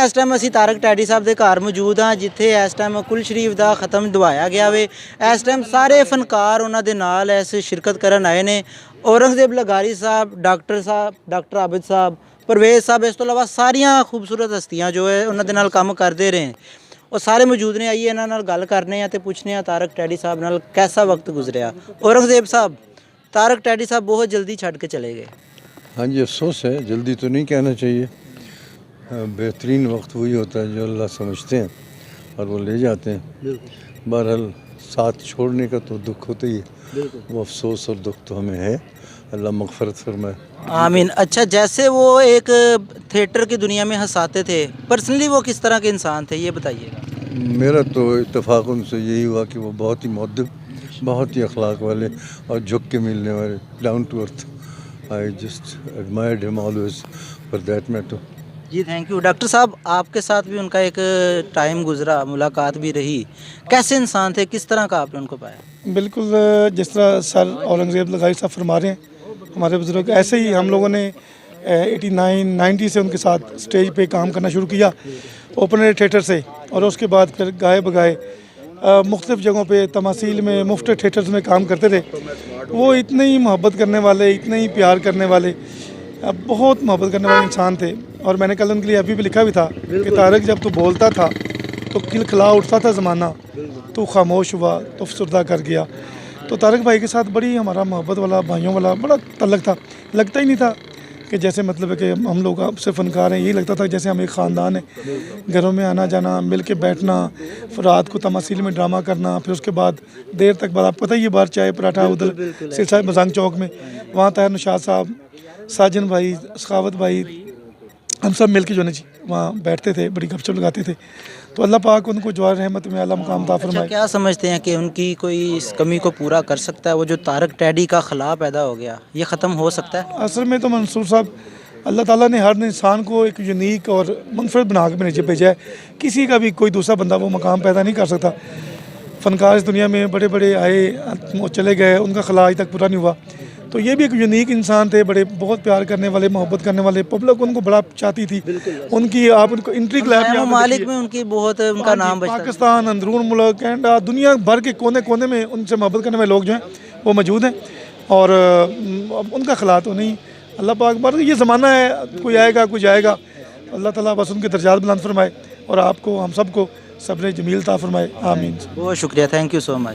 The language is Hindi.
इस टाइम असी तारक टैडी साहब के घर मौजूद हाँ, जिथे इस टाइम कुल शरीफ का खत्म दवाया गया वे। इस टाइम सारे फनकार उन्होंने नाल इस शिरकत करन आए ने। औरंगजेब लगारी साहब, डॉक्टर आबिद साहब, परवेज साहब, इस तो इलावा सारिया खूबसूरत हस्तियाँ जो है उन्होंने नाल काम करते रहे और सारे मौजूद ने। आइए इन्होंने गल करने तो पूछने तारक टैडी साहब नाल कैसा वक्त गुजरिया। औरंगजेब साहब, तारक टैडी साहब बहुत जल्दी छड़ के चले गए। हाँ जी, अफसोस है, जल्दी तो नहीं कहना चाहिए। बेहतरीन वक्त वही होता है जो अल्लाह समझते हैं और वो ले जाते हैं। बहरहाल साथ छोड़ने का तो दुख होता ही है, वो अफसोस और दुख तो हमें है। अल्लाह मग़फ़िरत फरमाए। आमीन। अच्छा, जैसे वो एक थिएटर की दुनिया में हंसाते थे, पर्सनली वो किस तरह के इंसान थे ये बताइएगा। मेरा तो इत्तेफाक उनसे यही हुआ कि वो बहुत ही मुअद्दिब, बहुत ही अखलाक वाले और झुक के मिलने वाले, down to earth. I just admired him always for that matter. जी थैंक यू। डॉक्टर साहब, आपके साथ भी उनका एक टाइम गुजरा, मुलाकात भी रही। कैसे इंसान थे, किस तरह का आपने उनको पाया? बिल्कुल जिस तरह सर औरंगज़ेब लगारी साहब फरमा रहे हैं, हमारे बुजुर्ग, ऐसे ही हम लोगों ने 89-90 से उनके साथ स्टेज पे काम करना शुरू किया, ओपन एयर थिएटर से। और उसके बाद फिर गाए बगाए मुख्तलिफ़ जगहों पे तमासील में, मुफ्त थिएटर्स में काम करते थे। वो इतने ही मोहब्बत करने वाले, इतने ही प्यार करने वाले, बहुत मोहब्बत करने वाले इंसान थे। और मैंने कल उनके लिए अभी भी लिखा भी था कि तारक, जब तू बोलता था तो खिलखिला उठता था ज़माना, तो खामोश हुआ तो अफसरदा कर गया। तो तारक भाई के साथ बड़ी हमारा मोहब्बत वाला, भाइयों वाला बड़ा तल्लक था। लगता ही नहीं था कि जैसे मतलब है कि हम लोग आपसे फ़नकार हैं, यही लगता था जैसे हम एक ख़ानदान हैं। घरों में आना जाना, मिल के बैठना, फिर रात को तमासील में ड्रामा करना, फिर उसके बाद देर तक बाद, आपको पता ही ये बार चाय पराठा उधर सिलसिला मजांग चौक में, वहाँ ताहिर निशात साहब, साजन भाई, सखावत भाई, हम सब मिल के जो है जी वहाँ बैठते थे, बड़ी गपशप लगाते थे। तो अल्लाह पाक उनको जवार रहमत में आला मुकाम अता फरमाए। क्या समझते हैं कि उनकी कोई इस कमी को पूरा कर सकता है? वो जो तारक टैडी का खला पैदा हो गया, ये ख़त्म हो सकता है? असल में तो मंसूर साहब, अल्लाह ताला ने हर इंसान को एक यूनिक और मुनफरद बना के भेजा है। किसी का भी कोई दूसरा बंदा वो मकाम पैदा नहीं कर सकता। फ़नकार इस दुनिया में बड़े बड़े आए, वो चले गए, उनका खला आज तक पूरा नहीं हुआ। तो ये भी एक यूनिक इंसान थे, बड़े बहुत प्यार करने वाले, मोहब्बत करने वाले, पब्लिक उनको बड़ा चाहती थी। उनकी आप उनको एंट्री क्लैप ममालिक में उनकी बहुत उनका नाम बचता है। पाकिस्तान, अंदरून मुल्क, कनाडा, दुनिया भर के कोने कोने में उनसे मोहब्बत करने वाले लोग जो हैं वो मौजूद हैं। और उनका खिला तो नहीं, अल्लाह पाक, पर ये ज़माना है, कोई आएगा कोई जाएगा। अल्लाह ताला बस उनके दर्जात बुलंद फरमाए और आपको, हम सबको सब्र जमील ता फरमाए। आमीन। बहुत शुक्रिया, थैंक यू सो मच।